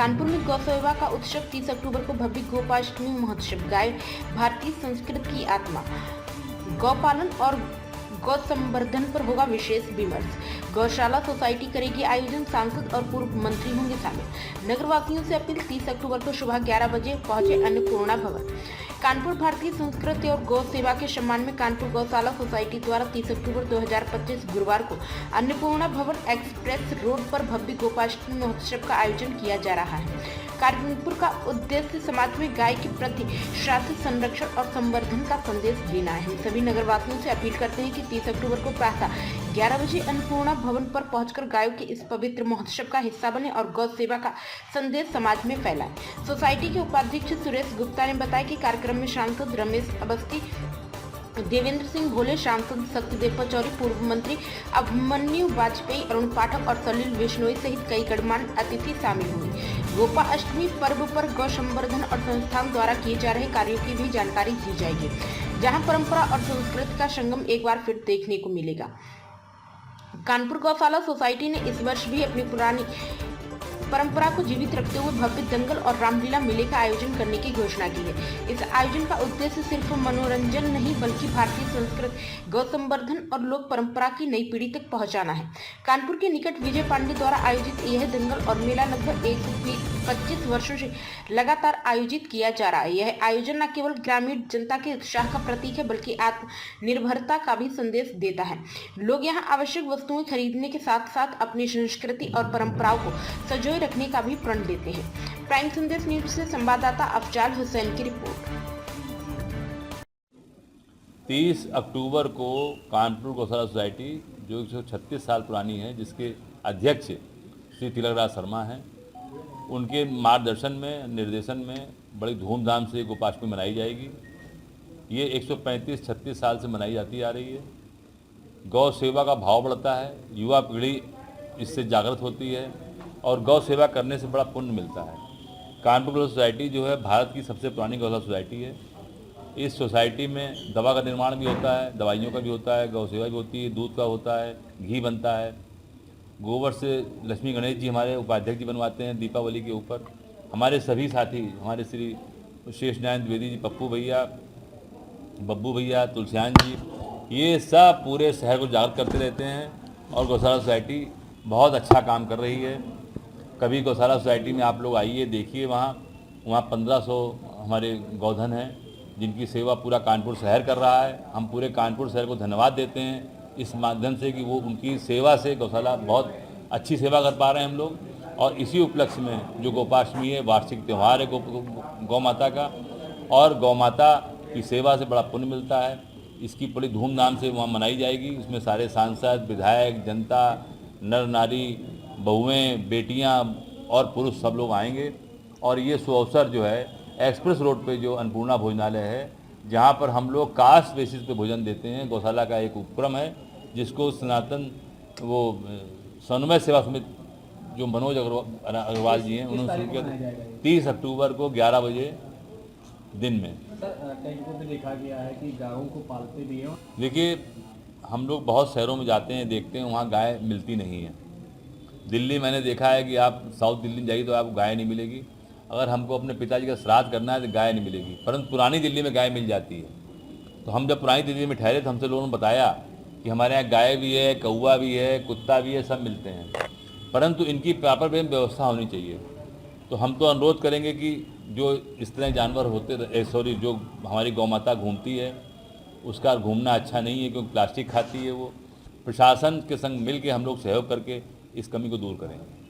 कानपुर में गौ सेवा का उत्सव 30 अक्टूबर को भव्य गोपाष्टमी महोत्सव। गाय भारतीय संस्कृति की आत्मा। गौपालन और गौ संवर्धन पर होगा विशेष विमर्श। गौशाला सोसाइटी करेगी आयोजन। सांसद और पूर्व मंत्री होंगे शामिल। नगरवासियों से अपील। 30 अक्टूबर को सुबह 11 बजे पहुंचे अन्नपूर्णा भवन। कानपुर भारतीय संस्कृति और गौ सेवा के सम्मान में कानपुर गौशाला सोसाइटी द्वारा 30 अक्टूबर 2025 गुरुवार को अन्नपूर्णा भवन एक्सप्रेस रोड पर भव्य गोपाष्टमी महोत्सव का आयोजन किया जा रहा है। कानपुर का उद्देश्य समाज में गाय के प्रति शाश्वत संरक्षण और संवर्धन का संदेश देना है। सभी नगरवासियों से अपील करते हैं कि 30 अक्टूबर को प्रातः 11 बजे अन्नपूर्णा भवन पर पहुंचकर गायों के इस पवित्र महोत्सव का हिस्सा बने और गौ सेवा का संदेश समाज में फैलाएं। सोसाइटी के उपाध्यक्ष सुरेश गुप्ता ने बताया कि कार्यक्रम में सांसद रमेश अवस्थी, देवेंद्र सिंह भोले, सांसद सत्यदेव पचौरी, पूर्व मंत्री अभिमन्यु वाजपेयी, अरुण पाठक और सलील बिश्नोई सहित कई गणमान्य अतिथि शामिल हुए। गोपाष्टमी पर्व पर गौ संवर्धन और संस्थान द्वारा किए जा रहे कार्यों की भी जानकारी दी जाएगी, जहां परंपरा और संस्कृति का संगम एक बार फिर देखने को मिलेगा। कानपुर गौशाला सोसाइटी ने इस वर्ष भी अपनी पुरानी परंपरा को जीवित रखते हुए भव्य दंगल और रामलीला मेले का आयोजन करने की घोषणा की है। इस आयोजन का उद्देश्य सिर्फ मनोरंजन नहीं बल्कि भारतीय संस्कृति, गौ संवर्धन और लोक परंपरा की नई पीढ़ी तक पहुंचाना है। कानपुर के निकट विजय पांडे द्वारा आयोजित यह दंगल और मेला लगभग 125 वर्षों से लगातार आयोजित किया जा रहा है। यह आयोजन न केवल ग्रामीण जनता के उत्साह का प्रतीक है बल्कि आत्मनिर्भरता का भी संदेश देता है। लोग यहाँ आवश्यक वस्तुएं खरीदने के साथ साथ अपनी संस्कृति और परंपराओं को सजोए रखने का भी प्रण लेते हैं। प्राइम संदेश न्यूज से संवाददाता अफजाल हुसैन की रिपोर्ट। 30 अक्टूबर को कानपुर गौशाला सोसाइटी जो 136 साल पुरानी है, जिसके अध्यक्ष श्री तिलकराज शर्मा हैं, उनके मार्गदर्शन में, निर्देशन में बड़ी धूमधाम से गोपाष्टमी मनाई जाएगी। ये 135-36 साल से मनाई जाती आ रही है। गौ सेवा का भाव बढ़ता है, युवा पीढ़ी इससे जागृत होती है और गौ सेवा करने से बड़ा पुण्य मिलता है। कानपुर गौशाला सोसाइटी जो है भारत की सबसे पुरानी गौशाला सोसाइटी है। इस सोसाइटी में दवा का निर्माण भी होता है, दवाइयों का भी होता है, गौ सेवा भी होती है, दूध का होता है, घी बनता है। गोबर से लक्ष्मी गणेश जी हमारे उपाध्यक्ष जी बनवाते हैं दीपावली के ऊपर। हमारे सभी साथी, हमारे श्री शेष नारायण द्विवेदी जी, पप्पू भैया, बब्बू भैया, तुलसियान जी, ये सब पूरे शहर को जागृत करते रहते हैं और गौशाला सोसाइटी बहुत अच्छा काम कर रही है। कभी गौशाला सोसाइटी में आप लोग आइए, देखिए, वहाँ 1500 हमारे गौधन हैं जिनकी सेवा पूरा कानपुर शहर कर रहा है। हम पूरे कानपुर शहर को धन्यवाद देते हैं इस माध्यम से कि वो उनकी सेवा से गौशाला बहुत अच्छी सेवा कर पा रहे हैं हम लोग। और इसी उपलक्ष्य में जो गोपाष्टमी है, वार्षिक त्यौहार है गौ माता का, और गौ माता की सेवा से बड़ा पुण्य मिलता है। इसकी बड़ी धूमधाम से वहाँ मनाई जाएगी। इसमें सारे सांसद, विधायक, जनता, नर नारी, बहुएं, बेटियां और पुरुष सब लोग आएंगे। और ये सुअवसर जो है एक्सप्रेस रोड पे जो अन्नपूर्णा भोजनालय है, जहां पर हम लोग कास्ट बेसिस पे भोजन देते हैं। गौशाला का एक उपक्रम है जिसको सनातन समन्वय सेवा समिति जो मनोज अग्रवाल जी हैं, उन्होंने 30 अक्टूबर को 11 बजे दिन में। सर, कई जगहों पे देखा गया है कि गायों को पालते भी हैं। देखिए, हम लोग बहुत शहरों में जाते हैं, देखते हैं, वहाँ गाय मिलती नहीं है। दिल्ली मैंने देखा है कि आप साउथ दिल्ली में जाइए तो आपको गाय नहीं मिलेगी। अगर हमको अपने पिताजी का श्राद्ध करना है तो गाय नहीं मिलेगी, परंतु पुरानी दिल्ली में गाय मिल जाती है। तो हम जब पुरानी दिल्ली में ठहरे तो हमसे लोगों ने बताया कि हमारे यहाँ गाय भी है, कौवा भी है, कुत्ता भी है, सब मिलते हैं, परंतु इनकी प्रॉपर व्यवस्था होनी चाहिए। तो हम तो अनुरोध करेंगे कि जो इस तरह जानवर होते, जो हमारी गौ माता घूमती है, उसका घूमना अच्छा नहीं है क्योंकि प्लास्टिक खाती है वो। प्रशासन के संग मिल के हम लोग सहयोग करके इस कमी को दूर करेंगे।